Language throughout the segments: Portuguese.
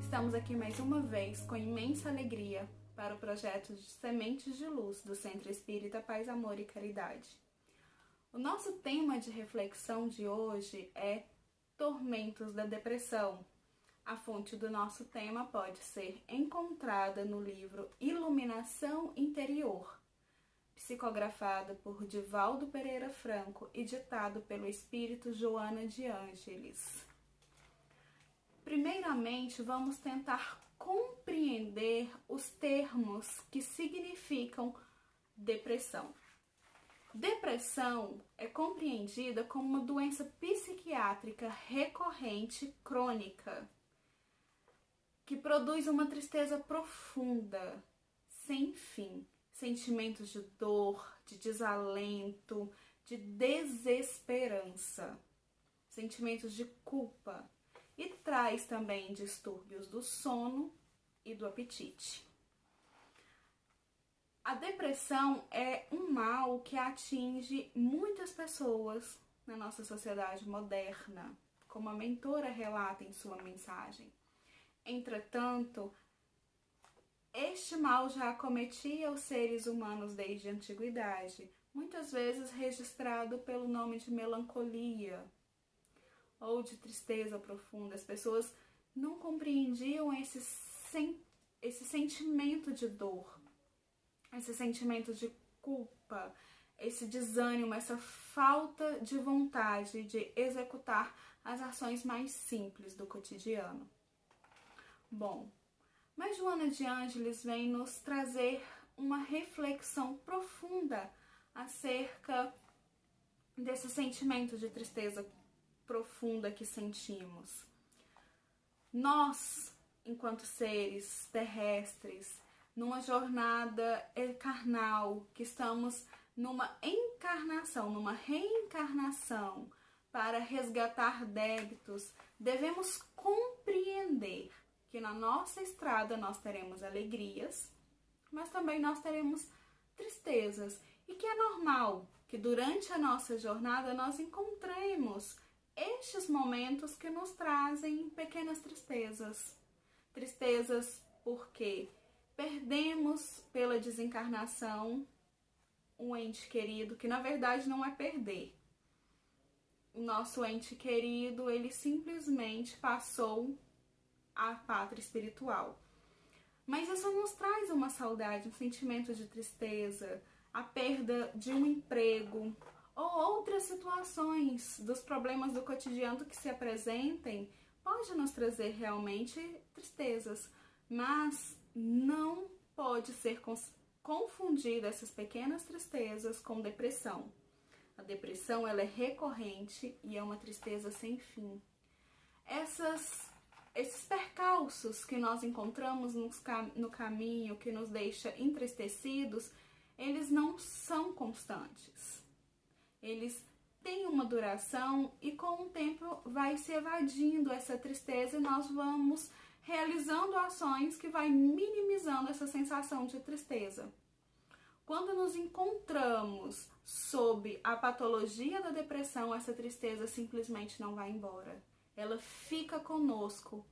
Estamos aqui mais uma vez com imensa alegria para o projeto de Sementes de Luz do Centro Espírita Paz, Amor e Caridade. O nosso tema de reflexão de hoje é Tormentos da Depressão. A fonte do nosso tema pode ser encontrada no livro Iluminação Interior, psicografado por Divaldo Pereira Franco e ditado pelo espírito Joana de Ângeles. Primeiramente, vamos tentar compreender os termos que significam depressão. Depressão é compreendida como uma doença psiquiátrica recorrente crônica, que produz uma tristeza profunda, sem fim, sentimentos de dor, de desalento, de desesperança, sentimentos de culpa, e traz também distúrbios do sono e do apetite. A depressão é um mal que atinge muitas pessoas na nossa sociedade moderna, como a mentora relata em sua mensagem. Entretanto, este mal já acometia os seres humanos desde a antiguidade, muitas vezes registrado pelo nome de melancolia ou de tristeza profunda. As pessoas não compreendiam esse sentimento de dor, esse sentimento de culpa, esse desânimo, essa falta de vontade de executar as ações mais simples do cotidiano. Bom, mas Joana de Ângeles vem nos trazer uma reflexão profunda acerca desse sentimento de tristeza profunda que sentimos. Nós, enquanto seres terrestres, numa jornada carnal, que estamos numa encarnação, numa reencarnação para resgatar débitos, devemos compreender que na nossa estrada nós teremos alegrias, mas também nós teremos tristezas, e que é normal que durante a nossa jornada nós encontremos estes momentos que nos trazem pequenas tristezas. Tristezas porque perdemos pela desencarnação um ente querido, que na verdade não é perder. O nosso ente querido, ele simplesmente passou à pátria espiritual. Mas isso nos traz uma saudade, um sentimento de tristeza, a perda de um emprego, ou outras situações dos problemas do cotidiano que se apresentem, pode nos trazer realmente tristezas, mas não pode ser confundida essas pequenas tristezas com depressão. A depressão, ela é recorrente e é uma tristeza sem fim. Esses percalços que nós encontramos no caminho, que nos deixa entristecidos, eles não são constantes. Eles têm uma duração e com o tempo vai se evadindo essa tristeza e nós vamos realizando ações que vai minimizando essa sensação de tristeza. Quando nos encontramos sob a patologia da depressão, essa tristeza simplesmente não vai embora. Ela fica conosco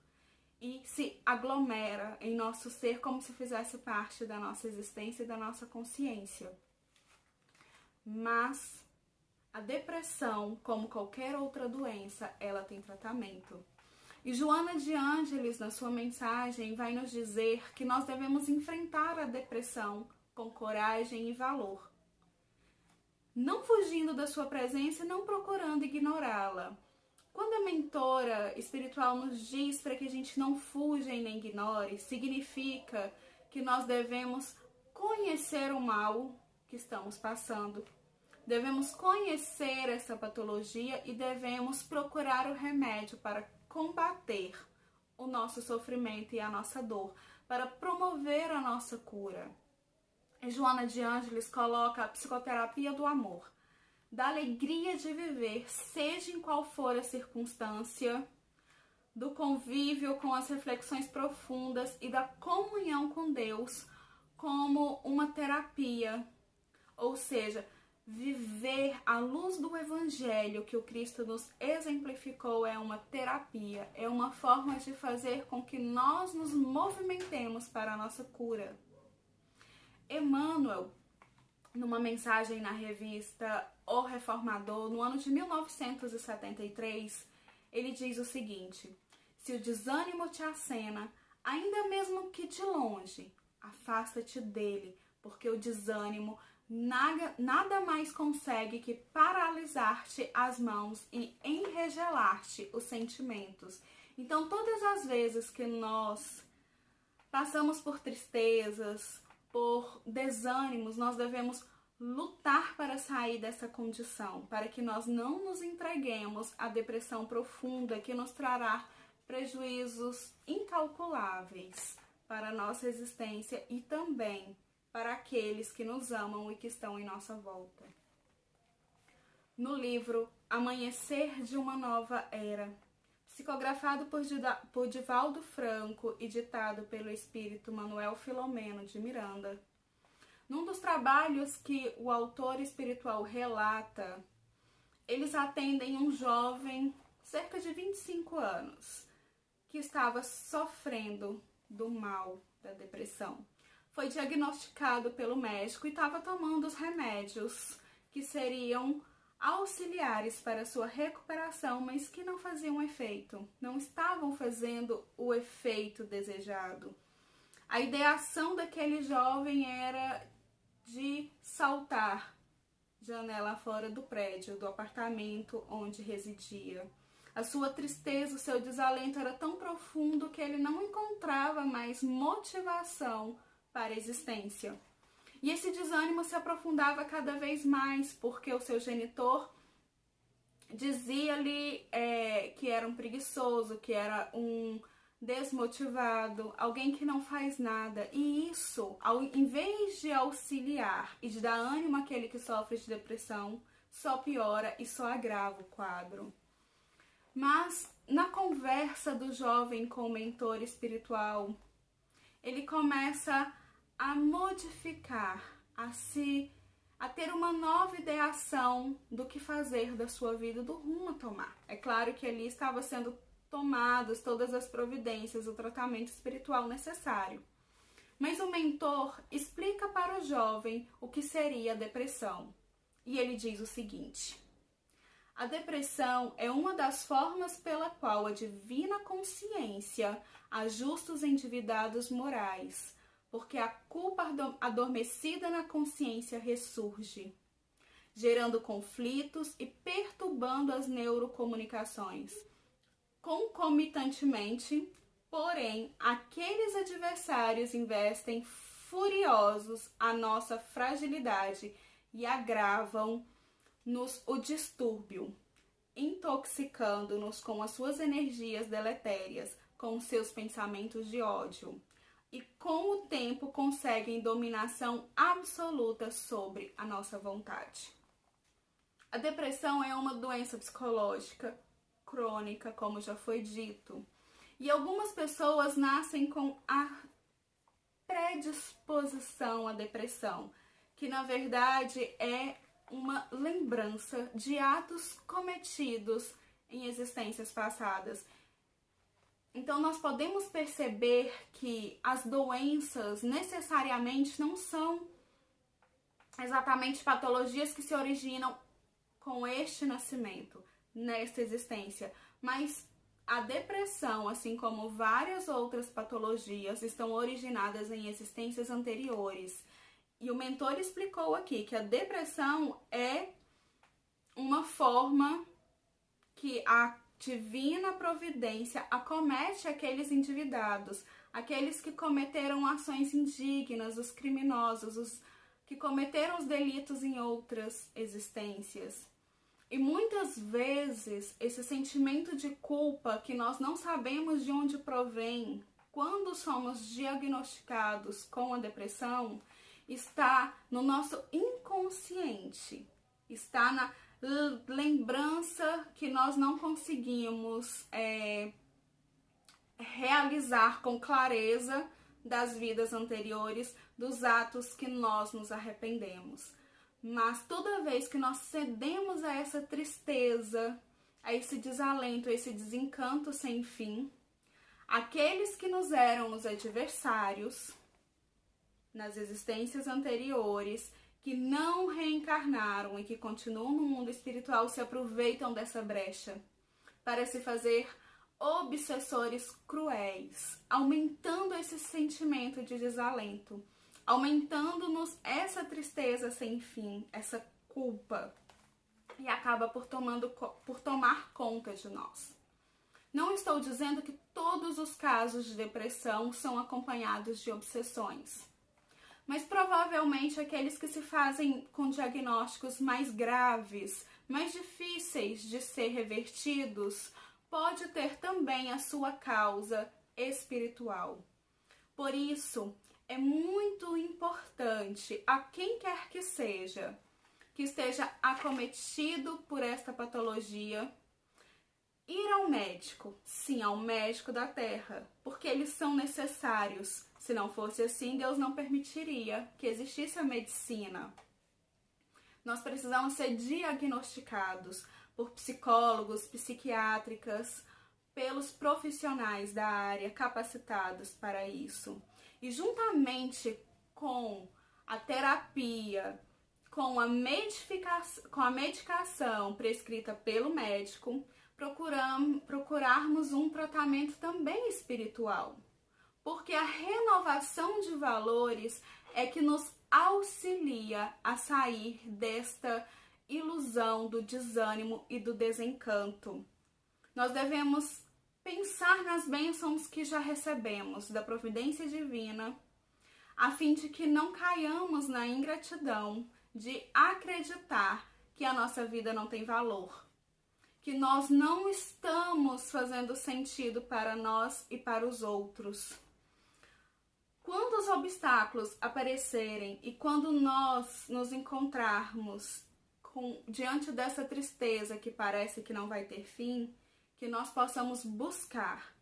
e se aglomera em nosso ser como se fizesse parte da nossa existência e da nossa consciência. Mas a depressão, como qualquer outra doença, ela tem tratamento. E Joana de Ângeles, na sua mensagem, vai nos dizer que nós devemos enfrentar a depressão com coragem e valor. Não fugindo da sua presença e não procurando ignorá-la. Quando a mentora espiritual nos diz para que a gente não fuja e nem ignore, significa que nós devemos conhecer o mal que estamos passando. Devemos conhecer essa patologia e devemos procurar o remédio para combater o nosso sofrimento e a nossa dor, para promover a nossa cura. E Joana de Ângeles coloca a psicoterapia do amor, da alegria de viver, seja em qual for a circunstância, do convívio com as reflexões profundas e da comunhão com Deus como uma terapia. Ou seja, Viver à luz do Evangelho que o Cristo nos exemplificou é uma terapia, é uma forma de fazer com que nós nos movimentemos para a nossa cura. Emmanuel, numa mensagem na revista O Reformador, no ano de 1973, ele diz o seguinte: se o desânimo te acena, ainda mesmo que de longe, afasta-te dele, porque o desânimo nada mais consegue que paralisar-te as mãos e enregelar-te os sentimentos. Então, todas as vezes que nós passamos por tristezas, por desânimos, nós devemos lutar para sair dessa condição, para que nós não nos entreguemos à depressão profunda que nos trará prejuízos incalculáveis para a nossa existência e também para aqueles que nos amam e que estão em nossa volta. No livro Amanhecer de uma Nova Era, psicografado por Divaldo Franco e ditado pelo espírito Manuel Filomeno de Miranda, num dos trabalhos que o autor espiritual relata, eles atendem um jovem, cerca de 25 anos, que estava sofrendo do mal da depressão. Foi diagnosticado pelo médico e estava tomando os remédios que seriam auxiliares para sua recuperação, mas que não faziam efeito, não estavam fazendo o efeito desejado. A ideação daquele jovem era de saltar janela fora do prédio, do apartamento onde residia. A sua tristeza, o seu desalento era tão profundo que ele não encontrava mais motivação para a existência. E esse desânimo se aprofundava cada vez mais, porque o seu genitor dizia-lhe que era um preguiçoso, que era um desmotivado, alguém que não faz nada. E isso, em vez de auxiliar e de dar ânimo àquele que sofre de depressão, só piora e só agrava o quadro. Mas na conversa do jovem com o mentor espiritual, ele começa a modificar, a ter uma nova ideação do que fazer da sua vida, do rumo a tomar. É claro que ali estava sendo tomadas todas as providências, o tratamento espiritual necessário. Mas o mentor explica para o jovem o que seria a depressão. E ele diz o seguinte: a depressão é uma das formas pela qual a divina consciência ajusta os endividados morais, porque a culpa adormecida na consciência ressurge, gerando conflitos e perturbando as neurocomunicações. Concomitantemente, porém, aqueles adversários investem furiosos a nossa fragilidade e agravam-nos o distúrbio, intoxicando-nos com as suas energias deletérias, com os seus pensamentos de ódio. E com o tempo conseguem dominação absoluta sobre a nossa vontade. A depressão é uma doença psicológica crônica, como já foi dito. E algumas pessoas nascem com a predisposição à depressão, que na verdade é uma lembrança de atos cometidos em existências passadas. Então, nós podemos perceber que as doenças necessariamente não são exatamente patologias que se originam com este nascimento, nesta existência, mas a depressão, assim como várias outras patologias, estão originadas em existências anteriores. E o mentor explicou aqui que a depressão é uma forma que a divina providência acomete aqueles endividados, aqueles que cometeram ações indignas, os criminosos, os que cometeram os delitos em outras existências. E muitas vezes esse sentimento de culpa que nós não sabemos de onde provém, quando somos diagnosticados com a depressão, está no nosso inconsciente, está na lembrança que nós não conseguimos realizar com clareza das vidas anteriores, dos atos que nós nos arrependemos. Mas toda vez que nós cedemos a essa tristeza, a esse desalento, a esse desencanto sem fim, aqueles que nos eram os adversários nas existências anteriores, que não reencarnaram e que continuam no mundo espiritual, se aproveitam dessa brecha para se fazer obsessores cruéis, aumentando esse sentimento de desalento, aumentando-nos essa tristeza sem fim, essa culpa, e acaba por tomar conta de nós. Não estou dizendo que todos os casos de depressão são acompanhados de obsessões, mas provavelmente aqueles que se fazem com diagnósticos mais graves, mais difíceis de ser revertidos, pode ter também a sua causa espiritual. Por isso, é muito importante a quem quer que seja, que esteja acometido por esta patologia, ir ao médico, sim, ao médico da terra, porque eles são necessários. Se não fosse assim, Deus não permitiria que existisse a medicina. Nós precisamos ser diagnosticados por psicólogos, psiquiátricas, pelos profissionais da área capacitados para isso. E juntamente com a terapia, com a medicação prescrita pelo médico, procurarmos um tratamento também espiritual. Porque a renovação de valores é que nos auxilia a sair desta ilusão do desânimo e do desencanto. Nós devemos pensar nas bênçãos que já recebemos da providência divina, a fim de que não caiamos na ingratidão de acreditar que a nossa vida não tem valor, que nós não estamos fazendo sentido para nós e para os outros. Quando os obstáculos aparecerem e quando nós nos encontrarmos diante dessa tristeza que parece que não vai ter fim, que nós possamos buscar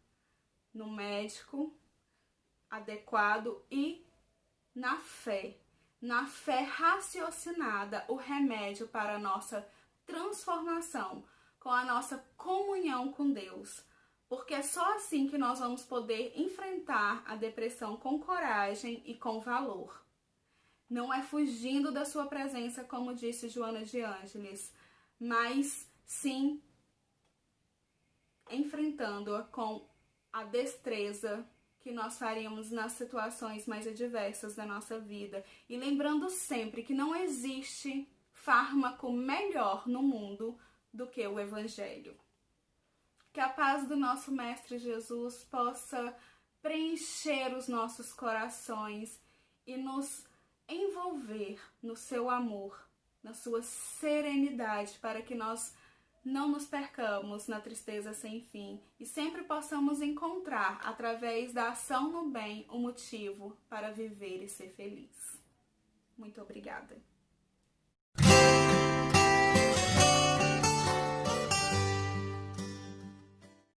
no médico adequado e na fé raciocinada, o remédio para a nossa transformação, com a nossa comunhão com Deus. Porque é só assim que nós vamos poder enfrentar a depressão com coragem e com valor. Não é fugindo da sua presença, como disse Joana de Ângeles, mas sim enfrentando-a com a destreza que nós faríamos nas situações mais adversas da nossa vida. E lembrando sempre que não existe fármaco melhor no mundo do que o Evangelho. Que a paz do nosso Mestre Jesus possa preencher os nossos corações e nos envolver no seu amor, na sua serenidade, para que nós não nos percamos na tristeza sem fim e sempre possamos encontrar, através da ação no bem, o motivo para viver e ser feliz. Muito obrigada.